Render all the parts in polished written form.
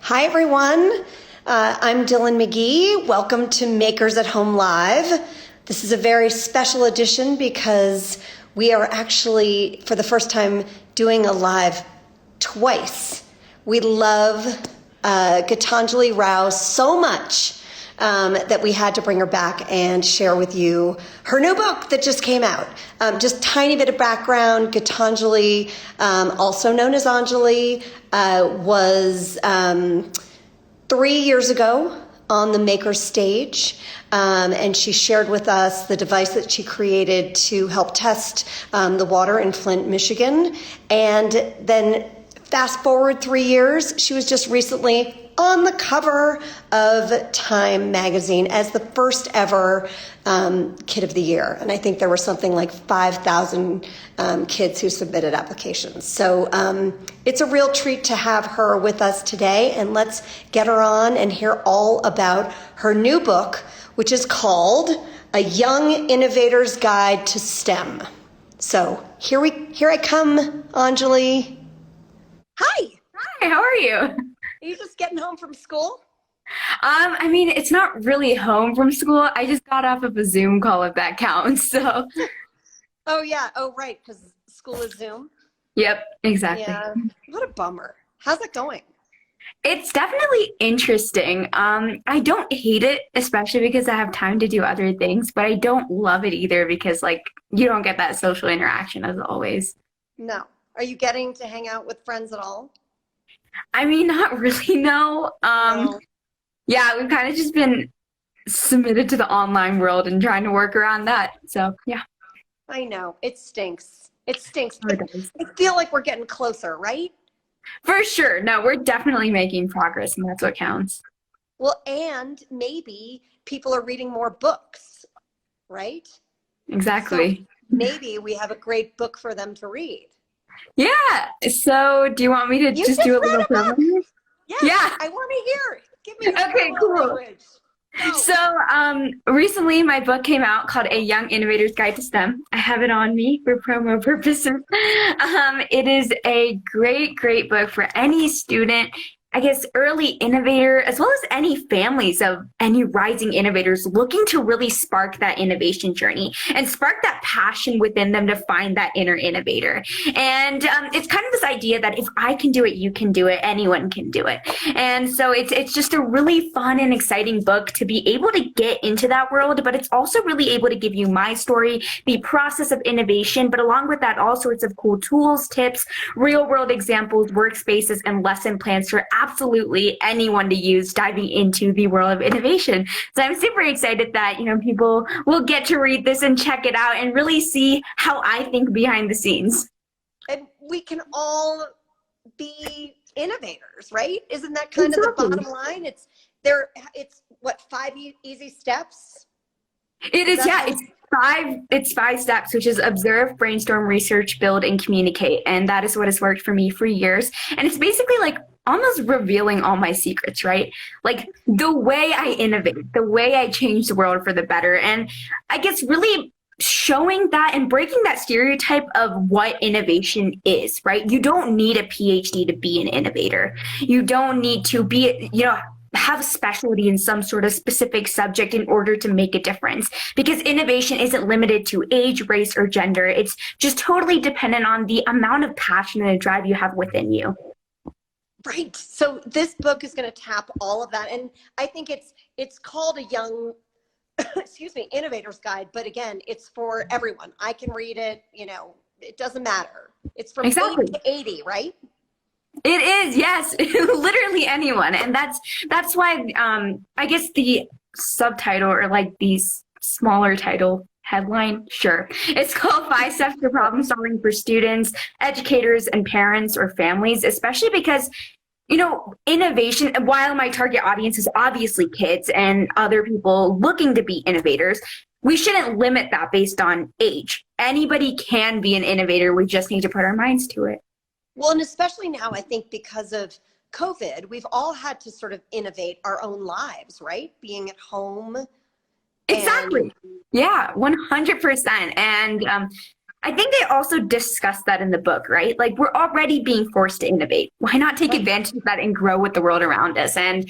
Hi, everyone. I'm Dylan McGee. Welcome to Makers at Home Live. This is a very special edition because we are actually, for the first time, doing a live twice. We love Gitanjali Rao so much that we had to bring her back and share with you her new book that just came out. Just tiny bit of background. Gitanjali, also known as Anjali, was 3 years ago on the Makers stage, and she shared with us the device that she created to help test the water in Flint, Michigan. And then fast forward 3 years, she was just recently on the cover of Time magazine as the first ever Kid of the Year. And I think there were something like 5,000 kids who submitted applications. So it's a real treat to have her with us today. And let's get her on and hear all about her new book, which is called A Young Innovator's Guide to STEM. So here I come, Anjali. Hi. Hi, how are you? Are you just getting home from school? It's not really home from school. I just got off of a Zoom call if that counts. So, Oh, yeah. Oh, right. Because school is Zoom. yep, exactly. Yeah. What a bummer. How's it going? It's definitely interesting. I don't hate it, especially because I have time to do other things, but I don't love it either because, you don't get that social interaction as always. No. Are you getting to hang out with friends at all? Not really, no. No. Yeah, we've kind of just been submitted to the online world and trying to work around that. So, yeah. I know. It stinks. It stinks. Oh, But it does. I feel like we're getting closer, right? For sure. No, we're definitely making progress, and that's what counts. Well, and maybe people are reading more books, right? Exactly. So maybe we have a great book for them to read. Yeah. So do you want me to You just just do a read little a book. promo? Yes, Yeah. I want to hear it. Give me your Okay, promo cool. language. Go. So recently my book came out called A Young Innovator's Guide to STEM. I have it on me for promo purposes. It is a great, great book for any student, I guess, early innovator, as well as any families of any rising innovators looking to really spark that innovation journey and spark that passion within them to find that inner innovator. And it's kind of this idea that if I can do it, you can do it, anyone can do it. And so it's just a really fun and exciting book to be able to get into that world, but it's also really able to give you my story, the process of innovation, but along with that, all sorts of cool tools, tips, real world examples, workspaces, and lesson plans for absolutely anyone to use diving into the world of innovation. So I'm super excited that, people will get to read this and check it out and really see how I think behind the scenes. And we can all be innovators, right? Isn't that kind of the bottom line? It's what, easy steps? It is, yeah. It's five steps, which is observe, brainstorm, research, build, and communicate. And that is what has worked for me for years. And it's basically like almost revealing all my secrets, right? Like the way I innovate, the way I change the world for the better. And I guess really showing that and breaking that stereotype of what innovation is, right? You don't need a PhD to be an innovator. You don't need to be, have a specialty in some sort of specific subject in order to make a difference, because innovation isn't limited to age, race, or gender. It's just totally dependent on the amount of passion and drive you have within you. Right. So this book is going to tap all of that. And I think it's called A Young Innovator's Guide. But again, it's for everyone. I can read it, it doesn't matter. It's from Exactly. 8 to 80, right? It is, yes, literally anyone. And that's why I guess the subtitle, or like these smaller title headline, sure. It's called 5 Steps to Problem Solving for Students, Educators, and Parents or Families, especially because innovation, while my target audience is obviously kids and other people looking to be innovators, we shouldn't limit that based on age. Anybody can be an innovator. We just need to put our minds to it. Well, and especially now, I think because of COVID, we've all had to sort of innovate our own lives, right? Being at home. Exactly. Yeah, 100%. And I think they also discuss that in the book, right? Like we're already being forced to innovate. Why not take Right. advantage of that and grow with the world around us? And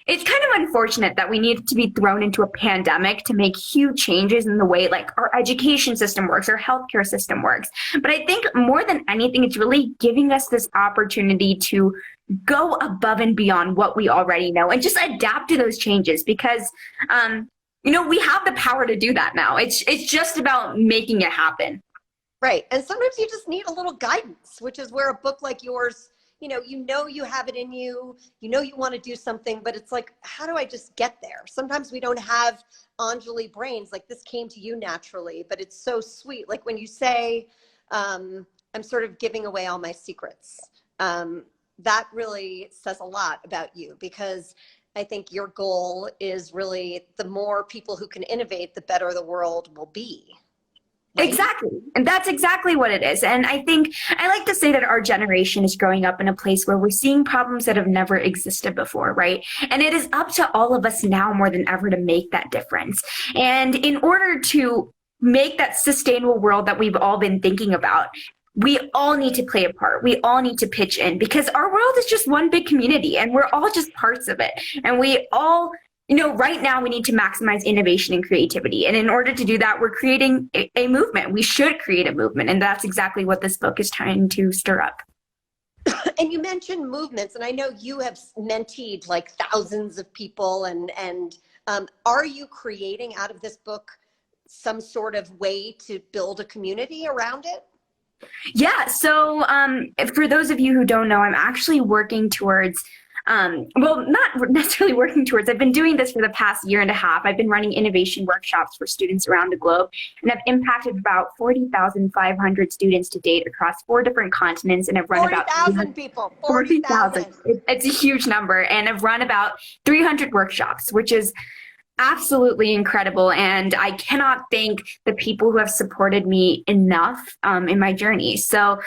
it's kind of unfortunate that we need to be thrown into a pandemic to make huge changes in the way like our education system works, our healthcare system works. But I think more than anything, it's really giving us this opportunity to go above and beyond what we already know and just adapt to those changes because we have the power to do that now. It's just about making it happen. Right. And sometimes you just need a little guidance, which is where a book like yours, you have it in you, you want to do something, but it's like, how do I just get there? Sometimes we don't have Anjali brains, like this came to you naturally, but it's so sweet. Like when you say, I'm sort of giving away all my secrets. That really says a lot about you because I think your goal is really the more people who can innovate, the better the world will be. Right? Exactly. And that's exactly what it is. And I think I like to say that our generation is growing up in a place where we're seeing problems that have never existed before, right? And it is up to all of us now more than ever to make that difference. And in order to make that sustainable world that we've all been thinking about, we all need to play a part. We all need to pitch in because our world is just one big community and we're all just parts of it. And we all right now we need to maximize innovation and creativity. And in order to do that, we're creating a movement. We should create a movement. And that's exactly what this book is trying to stir up. And you mentioned movements, and I know you have menteed like thousands of people. And are you creating out of this book some sort of way to build a community around it? Yeah. So for those of you who don't know, I'm actually working towards not necessarily working towards, I've been doing this for the past year and a half. I've been running innovation workshops for students around the globe, and I've impacted about 40,500 students to date across 4 different continents, and I've run 40,000 people. 40,000. It's a huge number, and I've run about 300 workshops, which is absolutely incredible. And I cannot thank the people who have supported me enough in my journey. So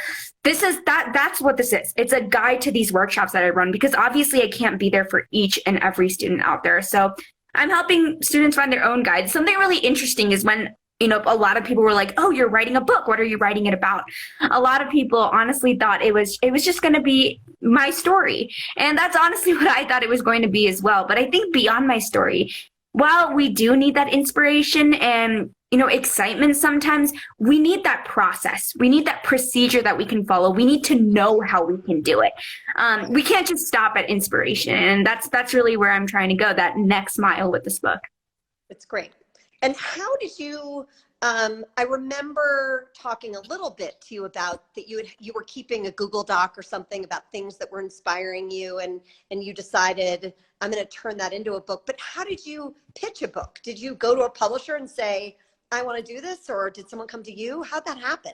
that's what this is. It's a guide to these workshops that I run because obviously I can't be there for each and every student out there. So I'm helping students find their own guide. Something really interesting is when a lot of people were like, oh, you're writing a book. What are you writing it about? A lot of people honestly thought it was just going to be my story. And that's honestly what I thought it was going to be as well. But I think beyond my story, while we do need that inspiration and, excitement sometimes, we need that process. We need that procedure that we can follow. We need to know how we can do it. We can't just stop at inspiration. And that's really where I'm trying to go, that next mile with this book. It's great. And how did you, I remember talking a little bit to you about that you were keeping a Google Doc or something about things that were inspiring you and you decided I'm going to turn that into a book. But how did you pitch a book? Did you go to a publisher and say, I want to do this? Or did someone come to you? How'd that happen?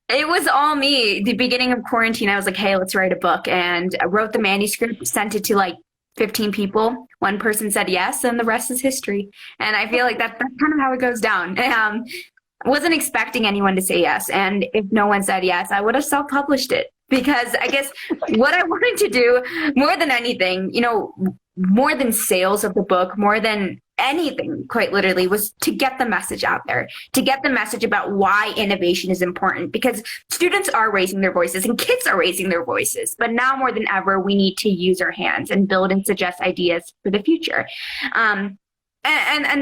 It was all me. The beginning of quarantine, I was like, hey, let's write a book. And I wrote the manuscript, sent it to like 15 people. One person said yes, and the rest is history. And I feel like that's kind of how it goes down. I wasn't expecting anyone to say yes. And if no one said yes, I would have self-published it. Because I guess what I wanted to do more than anything, more than sales of the book, more than anything, quite literally, was to get the message out there, to get the message about why innovation is important, because students are raising their voices and kids are raising their voices. But now more than ever, we need to use our hands and build and suggest ideas for the future. And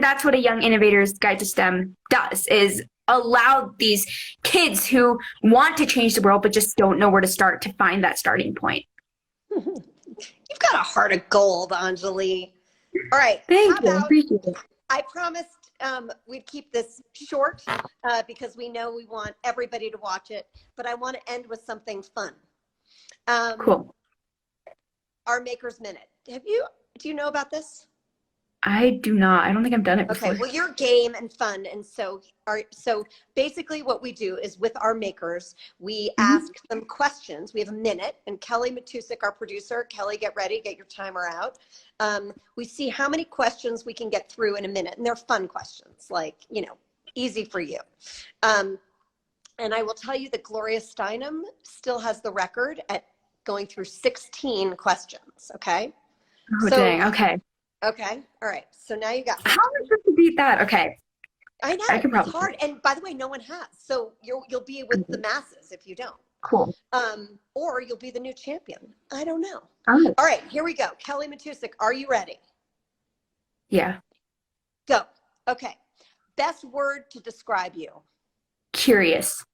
that's what a Young Innovator's Guide to STEM does, is allow these kids who want to change the world but just don't know where to start to find that starting point. You've got a heart of gold, Anjali. All right. Thank you. Appreciate it. I promised we'd keep this short because we know we want everybody to watch it, but I want to end with something fun. Cool. Our Maker's Minute. Do you know about this? I do not. I don't think I've done it before. Okay, well, you're game and fun. And so basically what we do is with our makers, we ask them questions. We have a minute, and Kelly Matusik, our producer, Kelly, get ready, get your timer out. We see how many questions we can get through in a minute, and they're fun questions, like, easy for you. And I will tell you that Gloria Steinem still has the record at going through 16 questions, okay? Oh, dang, okay. Okay. All right. So now you got. How am I supposed to beat that? Okay. I I know could it's probably do hard. it. And by the way, no one has. So you'll be with the masses if you don't. Cool. Or you'll be the new champion. I don't know. Oh, All right, here we go. Kelly Matusik, are you ready? yeah. Go. Okay. Best word to describe you. Curious.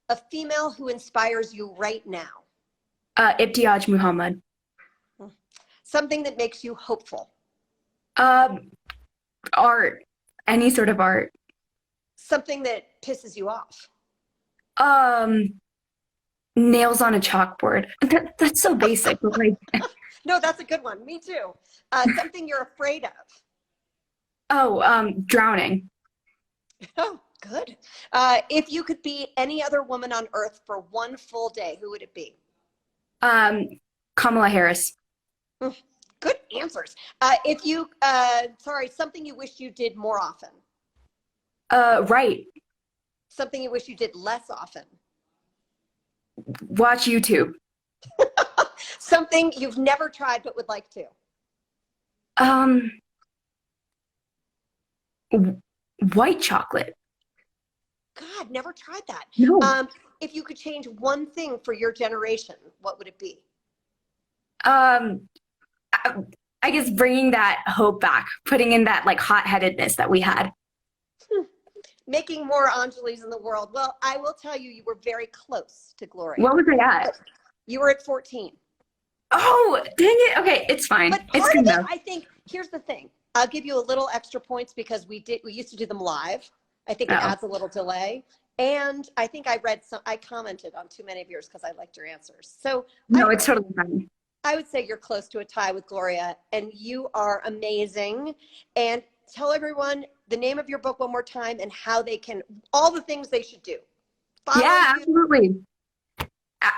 A female who inspires you right now. Ibtiaj Muhammad. Something that makes you hopeful. Um, Art. Any sort of art. Something that pisses you off. Nails on a chalkboard. That's so basic, but like, No, that's a good one. Me too. Something you're afraid of. drowning. Oh, good. If you could be any other woman on earth for one full day, who would it be? Kamala Harris. Good answers. Something you wish you did more often. Right. Something you wish you did less often. Watch YouTube. Something you've never tried but would like to. Um, White chocolate. God, never tried that. No. If you could change one thing for your generation, what would it be? I guess bringing that hope back, putting in that like hot-headedness that we had. Making more Anjalis in the world. Well, I will tell you, you were very close to Gloria. What was I at? You were at 14. Oh, dang it. Okay, it's fine. But It's part good of it, enough. I think, here's the thing. I'll give you a little extra points because we used to do them live. I think it adds a little delay. And I think I commented on too many of yours because I liked your answers. So No, it's totally fine. I would say you're close to a tie with Gloria, and you are amazing. And tell everyone the name of your book one more time and how they can, all the things they should do. Follow Yeah, you. absolutely.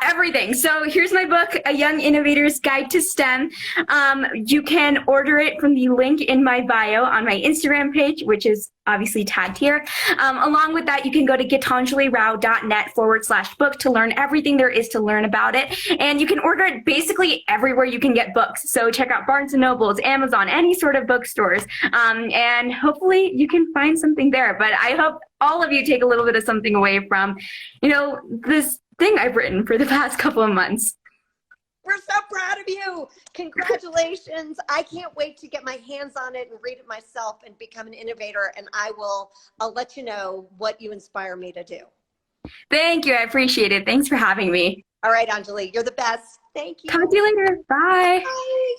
Everything. So here's my book, A Young Innovator's Guide to STEM. You can order it from the link in my bio on my Instagram page, which is obviously tagged here. Along with that, you can go to gitanjalirao.net/book to learn everything there is to learn about it. And you can order it basically everywhere you can get books. So check out Barnes & Nobles, Amazon, any sort of bookstores. And hopefully you can find something there. But I hope all of you take a little bit of something away from, this thing I've written for the past couple of months. We're so proud of you. Congratulations. I can't wait to get my hands on it and read it myself and become an innovator. And I'll let you know what you inspire me to do. Thank you. I appreciate it. Thanks for having me. All right, Anjali, you're the best. Thank you. Talk to you later. Bye. Bye.